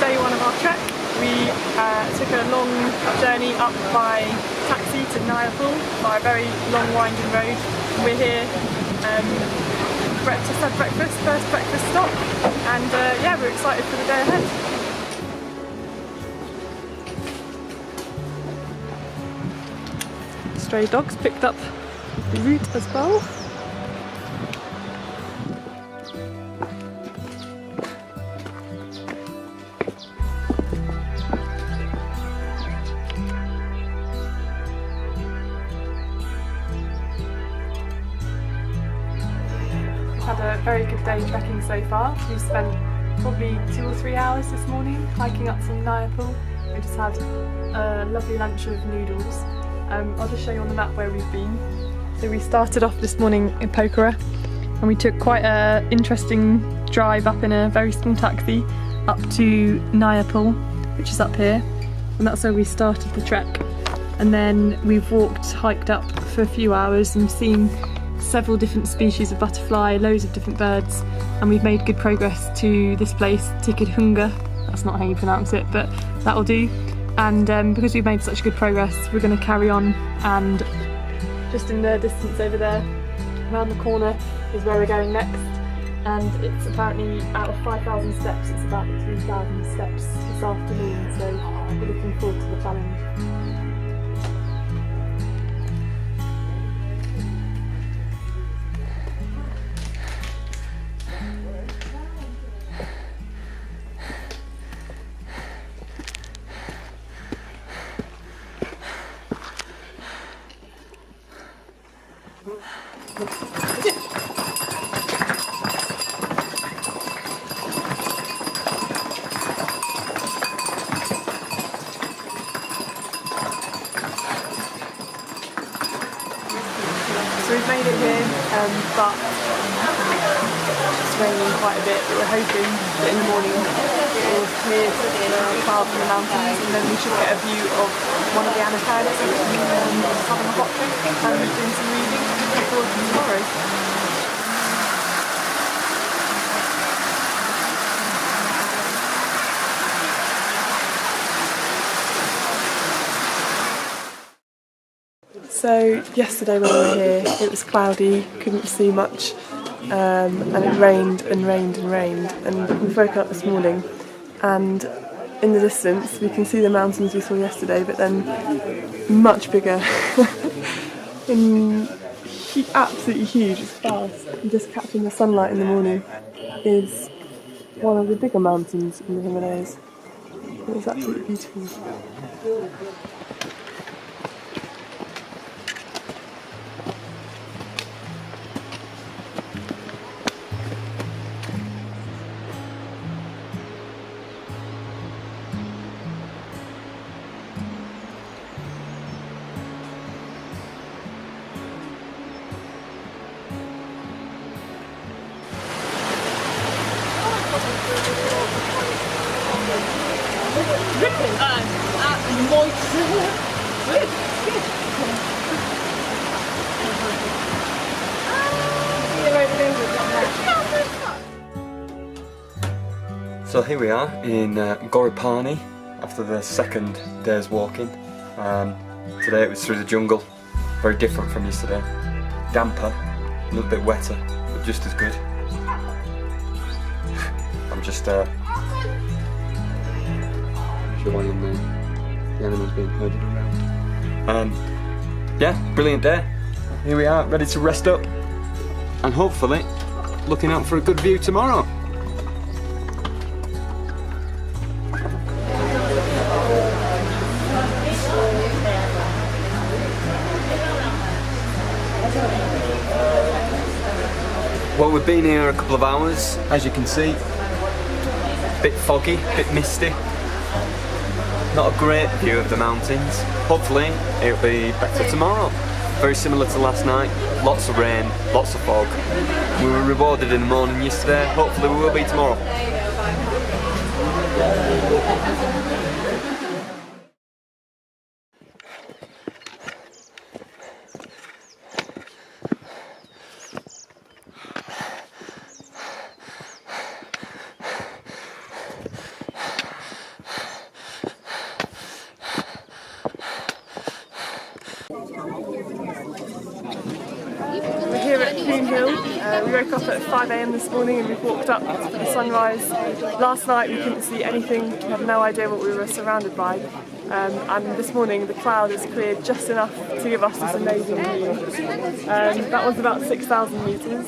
day one of our trek. We took a long journey up by taxi to Nayapul by a very long winding road. We're here just had breakfast, first breakfast stop, and yeah, we're excited for the day ahead. Stray dogs picked up the route as well. We've had a very good day trekking so far. We've spent probably 2 or 3 hours this morning hiking up from Nayapul. We just had a lovely lunch of noodles. I'll just show you on the map where we've been. So we started off this morning in Pokhara and we took quite an interesting drive up in a very small taxi up to Nayapul, which is up here, and that's where we started the trek. And then we've hiked up for a few hours and seen several different species of butterfly, loads of different birds, and we've made good progress to this place, Tikhedunga. That's not how you pronounce it, but that'll do. And because we've made such good progress, we're going to carry on, and just in the distance over there, around the corner, is where we're going next. And it's apparently out of 5,000 steps, it's about 3,000 steps this afternoon, so we're looking forward to the challenge. So we've made it here, but it's raining quite a bit, but we're hoping that in the morning it will clear the clouds from the mountains, and then we should get a view of one of the Annapurna, having a hot drink and doing some reading. Looking forward to tomorrow. So yesterday when we were here, it was cloudy, couldn't see much, and it rained and rained and rained, and we woke up this morning and in the distance we can see the mountains we saw yesterday, but then much bigger and absolutely huge. It's vast, and just catching the sunlight in the morning is one of the bigger mountains in the Himalayas. It was absolutely beautiful. So here we are in Ghorepani after the second day's walking. Today it was through the jungle, very different from yesterday. Damper, a little bit wetter, but just as good. I'm just enjoying the animals being herded around. Yeah, brilliant day. Here we are, ready to rest up and hopefully looking out for a good view tomorrow. Well, we've been here a couple of hours, as you can see. A bit foggy, a bit misty. Not a great view of the mountains. Hopefully it'll be better tomorrow. Very similar to last night. Lots of rain, lots of fog. We were rewarded in the morning yesterday. Hopefully we will be tomorrow. We woke up at 5 AM this morning and we walked up for the sunrise. Last night we couldn't see anything, we had no idea what we were surrounded by. And this morning the cloud has cleared just enough to give us this amazing view. That was about 6,000 metres.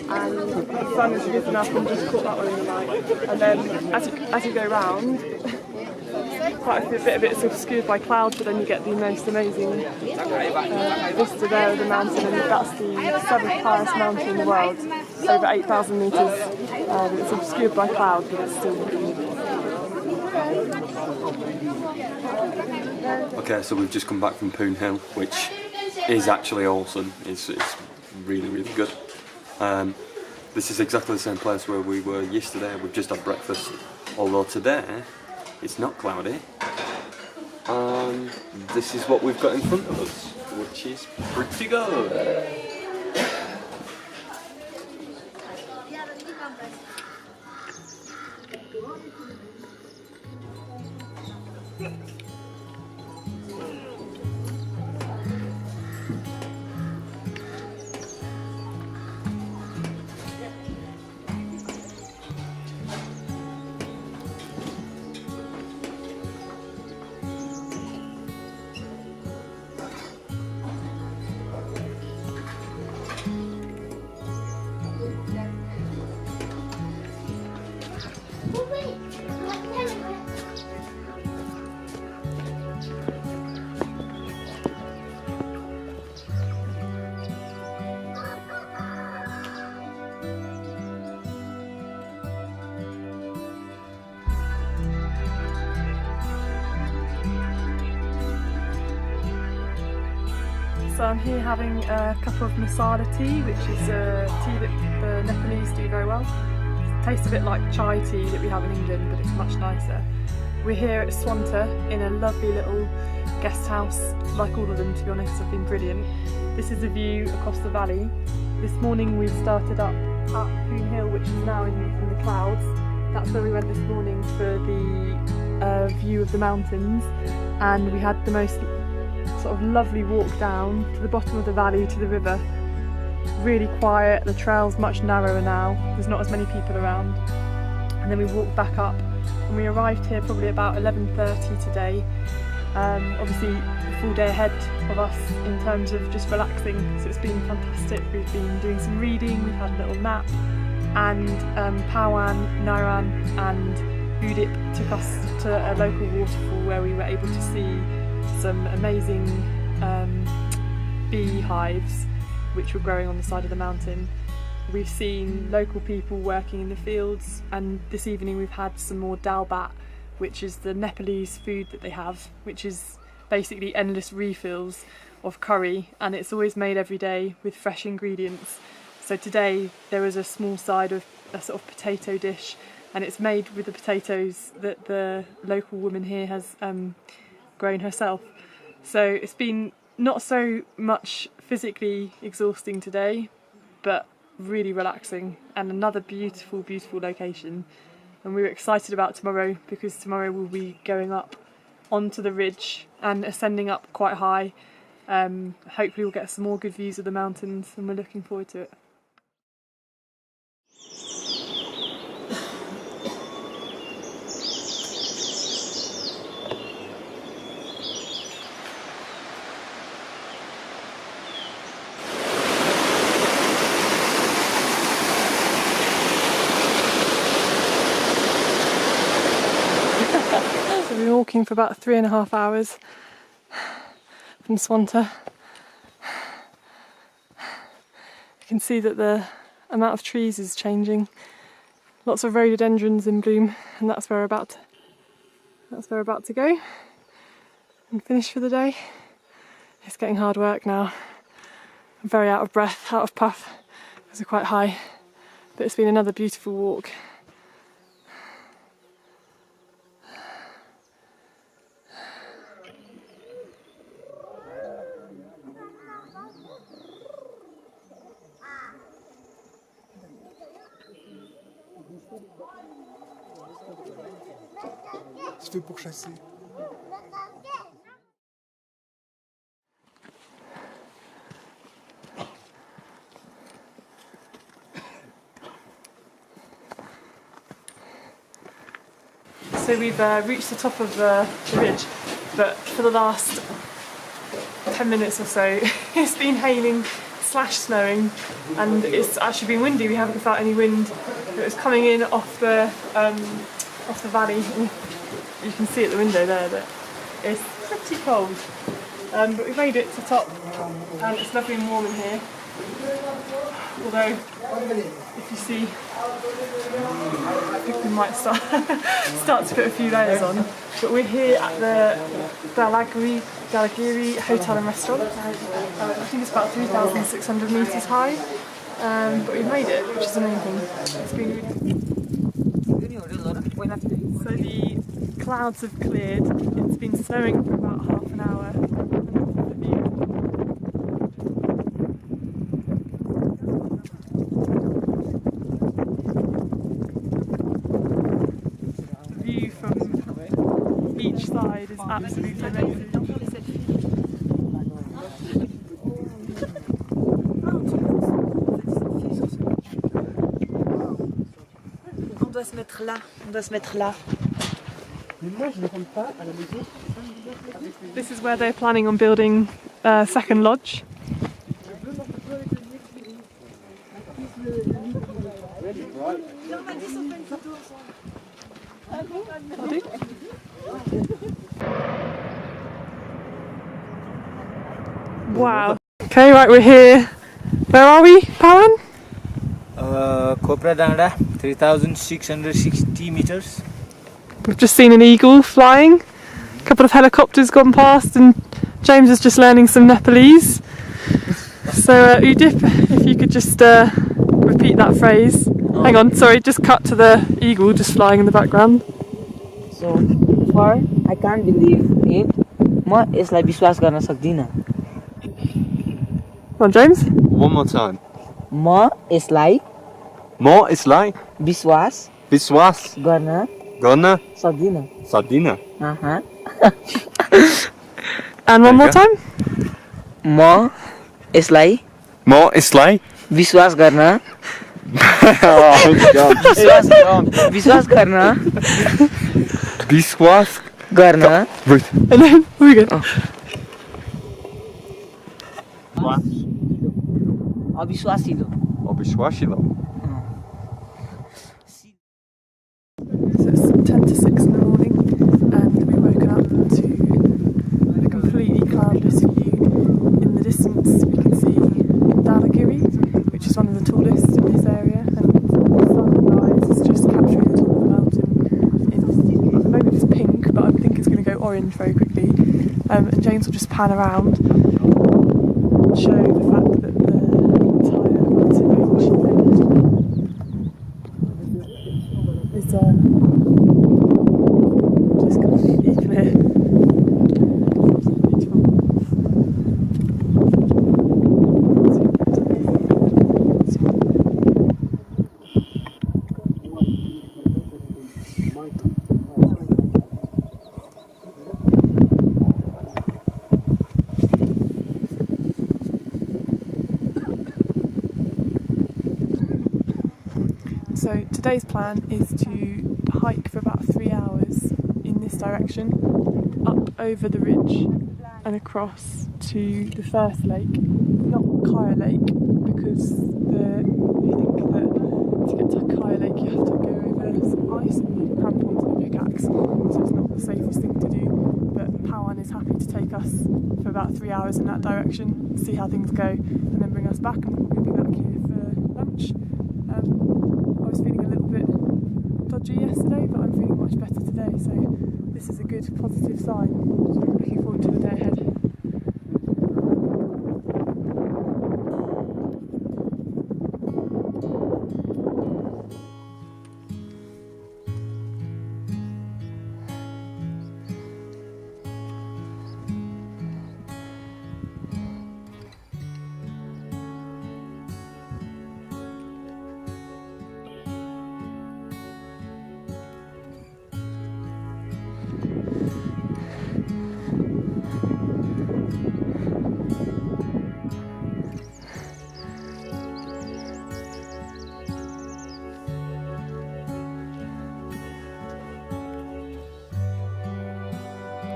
And the sun has risen up and just caught that one in the night. And then as you go round, quite a bit of it is obscured by clouds, but then you get the most amazing vista there of the mountain, and that's the 7th highest mountain in the world, over 8,000 metres. It's obscured by cloud, but it's still beautiful. Okay, so we've just come back from Poon Hill, which is actually awesome. It's really, really good. This is exactly the same place where we were yesterday. We've just had breakfast, although today it's not cloudy. And this is what we've got in front of us, which is pretty good. So I'm here having a cup of masala tea, which is a tea that the Nepalese do very well. It tastes a bit like chai tea that we have in England, but it's much nicer. We're here at Swanta in a lovely little guest house, like all of them to be honest, have been brilliant. This is the view across the valley. This morning we've started up at Poon Hill, which is now in the clouds. That's where we went this morning for the view of the mountains, and we had the most sort of lovely walk down to the bottom of the valley to the river. Really quiet, the trail's much narrower now, there's not as many people around. And then we walked back up and we arrived here probably about 11:30 today. Obviously a full day ahead of us in terms of just relaxing, so it's been fantastic. We've been doing some reading, we've had a little nap, and Pawan, Naruyan and Udip took us to a local waterfall where we were able to see some amazing beehives which were growing on the side of the mountain. We've seen local people working in the fields, and this evening we've had some more dal bhat, which is the Nepalese food that they have, which is basically endless refills of curry, and it's always made every day with fresh ingredients. So today there was a small side of a sort of potato dish, and it's made with the potatoes that the local woman here has grown herself. So it's been not so much physically exhausting today, but really relaxing, and another beautiful, beautiful location. And we were excited about tomorrow, because tomorrow we'll be going up onto the ridge and ascending up quite high. Hopefully we'll get some more good views of the mountains, and we're looking forward to it. So we've been walking for about 3.5 hours from Swanta. You can see that the amount of trees is changing. Lots of rhododendrons in bloom, and that's where we're about to go and finish for the day. It's getting hard work now. I'm very out of breath, out of puff, because we're quite high, but it's been another beautiful walk. C'est fait pour chasser. So we've reached the top of the ridge, but for the last 10 minutes or so it's been hailing / snowing, and it's actually been windy. We haven't felt any wind. It was coming in off the valley. You can see at the window there that it's pretty cold. But we've made it to the top, and it's lovely and warm in here. Although, if you see, I think we might start to put a few layers on. But we're here at the Dalagiri Hotel and Restaurant. I think it's about 3,600 metres high. But we've made it, which is amazing. It's been really... So the clouds have cleared. It's been snowing for about half an hour. Each side is absolutely amazing. On doit se mettre là. On doit se mettre là. This is where they're planning on building a second lodge. Wow. Okay, right, we're here. Where are we, Pawan? Khopra Danda, 3,660 meters. We've just seen an eagle flying. A couple of helicopters gone past, and James is just learning some Nepalese. So, Udip, if you could just repeat that phrase. Hang on, sorry, just cut to the eagle just flying in the background. So far, I can't believe it. म यसलाई विश्वास गर्न सक्दिनँ. Come on, James. One more time. म यसलाई विश्वास गर्न सक्दिनँ. And one more time. म यसलाई विश्वास गर्न And then we go. अविश्वासिलो. So it's 10 to 6 in the morning, and we've woken up to a completely cloudless view. In the distance we can see Dalagiri, which is one of the tallest in this area, and the sunrise is just capturing the top of the mountain. At the moment it's pink, but I think it's going to go orange very quickly. And James will just pan around and show the fact that the entire mountain range is just completely clear. So today's plan is to hike for about 3 hours in this direction, up over the ridge and across to the first lake, not Kaya Lake, because they think that to get to Kaya Lake you have to go over some ice and need crampons and a pickaxe, so it's not the safest thing to do. But Pawan is happy to take us for about 3 hours in that direction, see how things go, and then bring us back, and we'll be back here for lunch. I was feeling a little bit dodgy yesterday, but I'm feeling much better today, so this is a good positive sign. So I'm looking forward to the day ahead.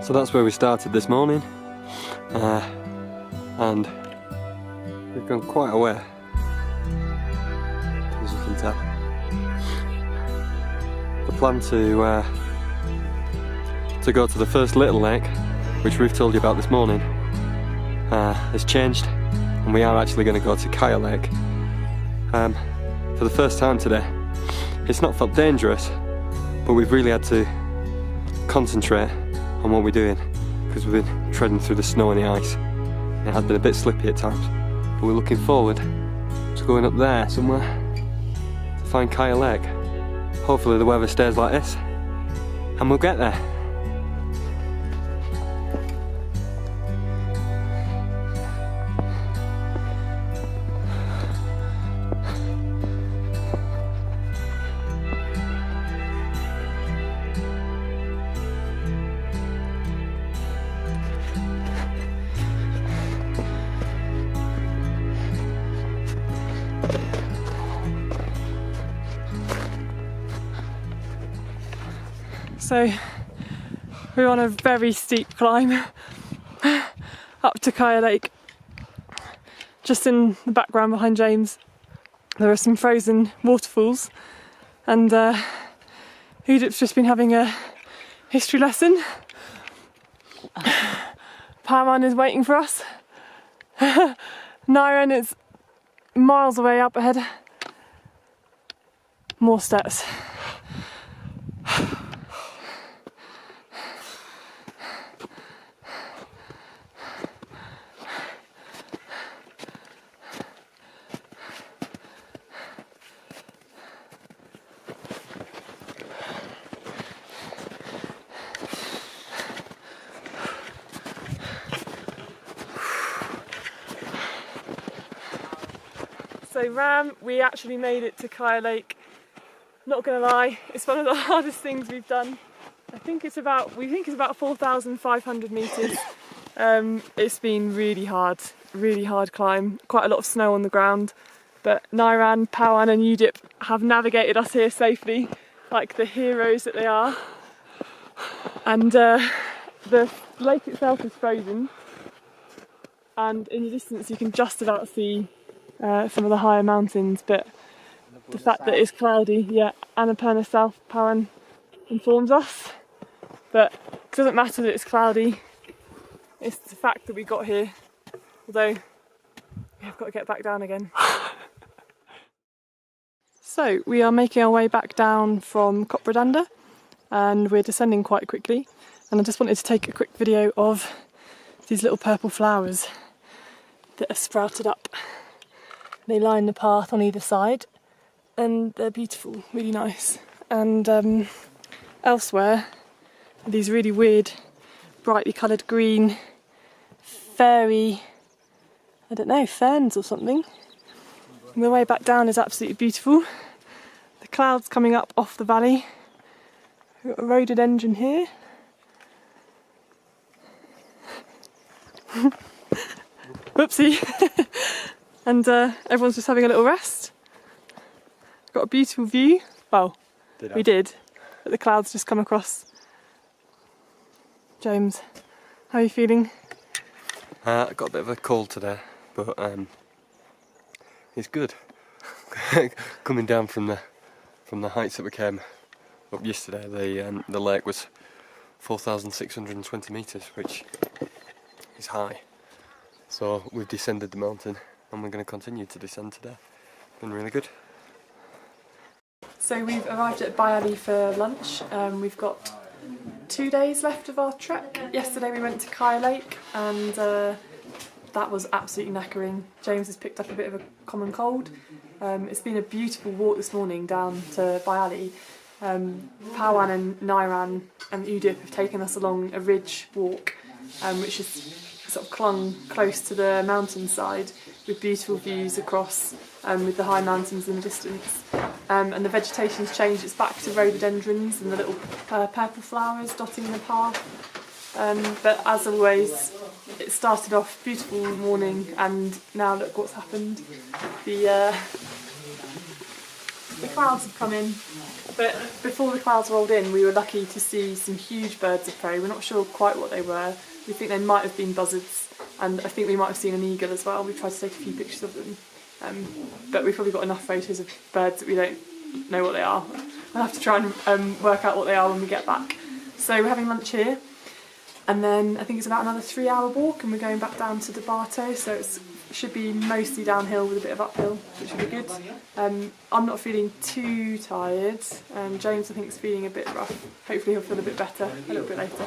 So that's where we started this morning, and we've gone quite a way, as you can tell. The plan to go to the first little lake, which we've told you about this morning, has changed, and we are actually going to go to Kaya Lake for the first time today. It's not felt dangerous, but we've really had to concentrate on what we're doing because we've been treading through the snow and the ice. It has been a bit slippy at times, but we're looking forward to going up there somewhere to find Kaya Lake. Hopefully the weather stays like this and we'll get there. So we're on a very steep climb up to Kaya Lake. Just in the background behind James there are some frozen waterfalls, and Udip's just been having a history lesson. Pawan is waiting for us. Naruyan is miles away up ahead. More steps. So Ram, we actually made it to Kaya Lake. Not gonna lie, it's one of the hardest things we've done. We think it's about 4,500 metres. It's been really hard climb. Quite a lot of snow on the ground, but Naruyan, Pawan and Udip have navigated us here safely, like the heroes that they are. And the lake itself is frozen, and in the distance you can just about see some of the higher mountains, but the fact that it's cloudy, yeah, Annapurna South, Pawan informs us, but it doesn't matter that it's cloudy, it's the fact that we got here, although we've got to get back down again. So we are making our way back down from Khopra Danda, and we're descending quite quickly, and I just wanted to take a quick video of these little purple flowers that are sprouted up. They line the path on either side and they're beautiful, really nice. And elsewhere, these really weird, brightly coloured green fairy, I don't know, ferns or something. And the way back down is absolutely beautiful. The clouds coming up off the valley. We've got a rhododendron here. Whoopsie. And everyone's just having a little rest. Got a beautiful view. Well, we did, but the clouds just come across. James, how are you feeling? I got a bit of a cold today, but it's good. Coming down from the heights that we came up yesterday, the lake was 4,620 metres, which is high. So we've descended the mountain, and we're going to continue to descend today. Been really good. So we've arrived at Bayali for lunch. We've got 2 days left of our trek. Yesterday we went to Kaya Lake, and that was absolutely knackering. James has picked up a bit of a common cold. It's been a beautiful walk this morning down to Bayali. Pawan and Naruyan and Udip have taken us along a ridge walk, which is sort of clung close to the mountainside, with beautiful views across, with the high mountains in the distance. And the vegetation's changed, it's back to rhododendrons and the little purple flowers dotting the path. But as always, it started off beautiful morning, and now look what's happened. The clouds have come in, But before the clouds rolled in, we were lucky to see some huge birds of prey. We're not sure quite what they were. We think they might have been buzzards, and I think we might have seen an eagle as well. We tried to take a few pictures of them, but we've probably got enough photos of birds that we don't know what they are. I'll have to try and work out what they are when we get back. So we're having lunch here, and then I think it's about another 3-hour walk, and we're going back down to Dobato, so it should be mostly downhill with a bit of uphill, which should be good. I'm not feeling too tired. James, I think, is feeling a bit rough. Hopefully he'll feel a bit better a little bit later.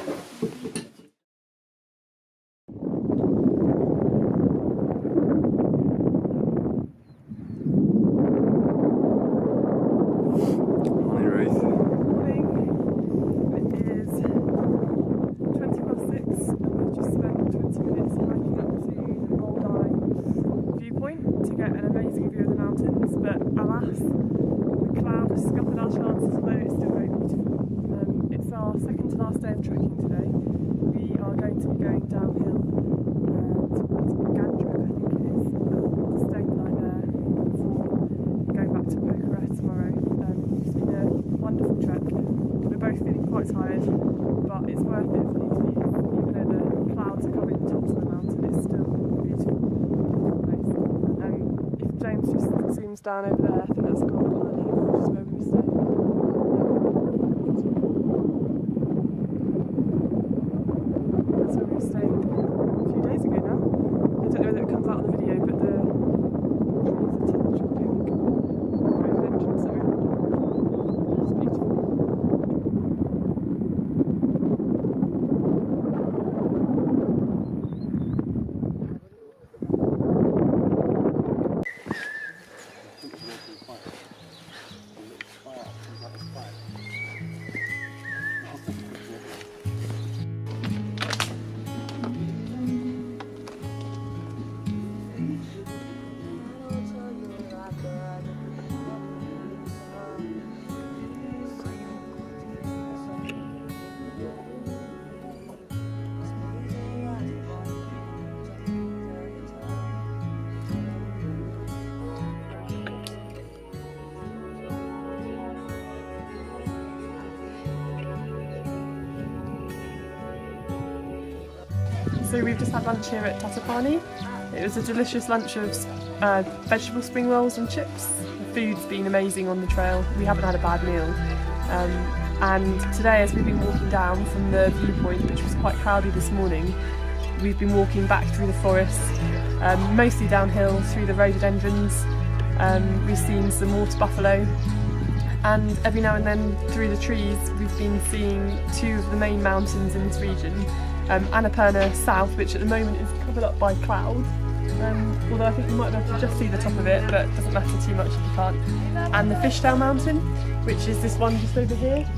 Down over there, I think that's Ghorepani, which is where we stay. That's where we were staying a few days ago now. I don't know whether it comes out on the video, but the trees are tinted pink. Rhododendrons that are in the It's beautiful. So we've just had lunch here at Ghorepani. It was a delicious lunch of vegetable spring rolls and chips. The food's been amazing on the trail. We haven't had a bad meal. And today, as we've been walking down from the viewpoint, which was quite cloudy this morning, we've been walking back through the forest, mostly downhill through the rhododendrons. We've seen some water buffalo, and every now and then through the trees we've been seeing two of the main mountains in this region. Annapurna South, which at the moment is covered up by cloud, although I think you might be able to just see the top of it, but it doesn't matter too much if you can't. And the Fishtail Mountain, which is this one just over here.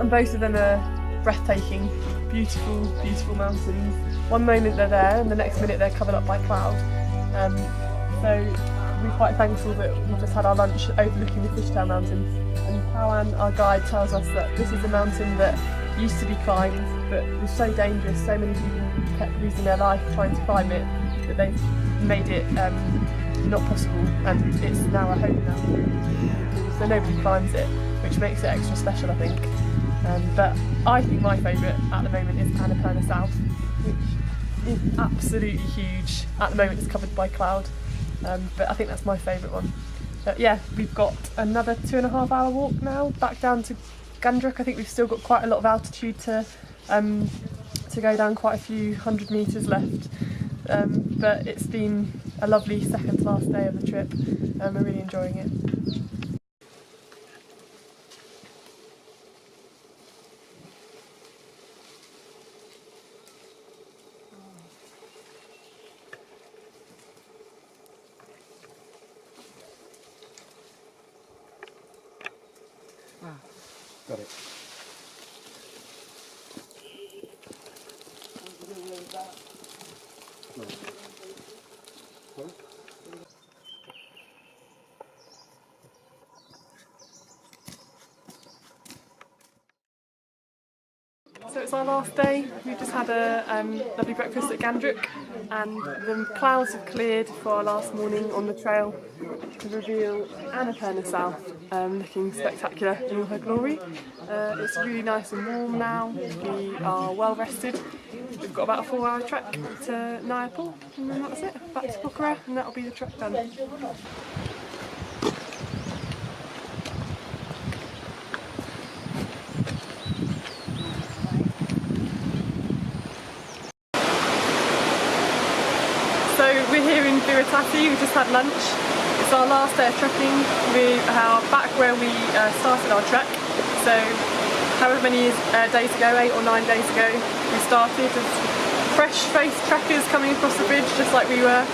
And both of them are breathtaking, beautiful, beautiful mountains. One moment they're there and the next minute they're covered up by cloud. So we're quite thankful that we've just had our lunch overlooking the Fishtail Mountains. And Pawan, our guide, tells us that this is a mountain that used to be climbed, but it was so dangerous, so many people kept losing their life trying to climb it, that they've made it not possible, and it's now a home now. So nobody climbs it, which makes it extra special, I think. But I think my favourite at the moment is Annapurna South, which is absolutely huge. At the moment it's covered by cloud, but I think that's my favourite one. But yeah, we've got another 2.5 hour walk now, back down to Ghandruk. I think we've still got quite a lot of altitude to go down, quite a few 100 metres left. But it's been a lovely second to last day of the trip, and we're really enjoying it. Got it. So it's our last day. We've just had a lovely breakfast at Ghandruk, and the clouds have cleared for our last morning on the trail to reveal Annapurna South, looking spectacular in all her glory. It's really nice and warm now. We are well rested. We've got about a 4-hour trek to Nayapul, and then that's it. Back to Pokhara, and that'll be the trek done. So we're here in Ghorepani. We just had lunch. It's our last day of trekking. We are back where we started our trek. So however many days ago, 8 or 9 days ago, we started as fresh-faced trekkers coming across the bridge, just like we were.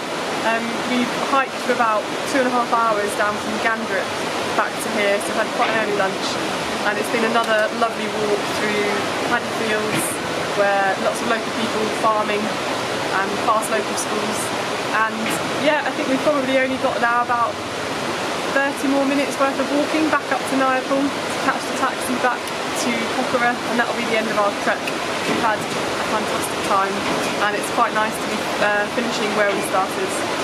We hiked for about 2.5 hours down from Ghandruk back to here, so we had quite an early lunch. And it's been another lovely walk through paddy fields where lots of local people farming and past local schools. And yeah, I think we've probably only got now about 30 more minutes worth of walking back up to Nayapul to catch the taxi back to Pokhara, and that'll be the end of our trek. We've had a fantastic time, and it's quite nice to be finishing where we started.